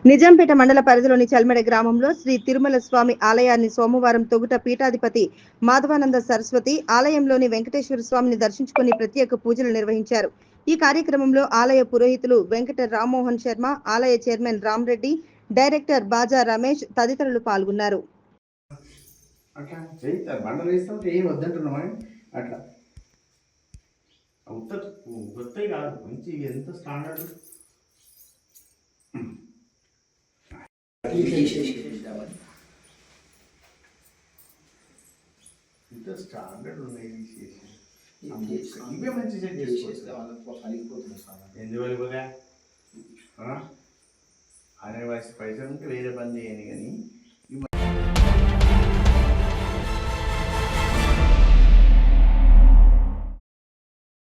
నిజాంపేట మండల పరిధిలోని చల్మెడ గ్రామంలో శ్రీ తిరుమల స్వామి ఆలయాన్ని సోమవారం తొగుట పీఠాధిపతి మాధవానంద సరస్వతి ఆలయంలోని వెంకటేశ్వర స్వామిని దర్శించుకుని ప్రత్యేక పూజలు నిర్వహించారు. ఈ కార్యక్రమంలో ఆలయ పురోహితులు వెంకట రామ్మోహన్ శర్మ, ఆలయ చైర్మన్ రామరెడ్డి, డైరెక్టర్ బాజా రమేష్ తదితరులు పాల్గొన్నారు. ఇంత స్టాండర్డ్ ఉన్నాయి ఇవే మంచి సెట్ చేసుకోవచ్చు. ఎందువల్ల అనే వయసు పైసలు ఉంటే వేరే పని చేయని కానీ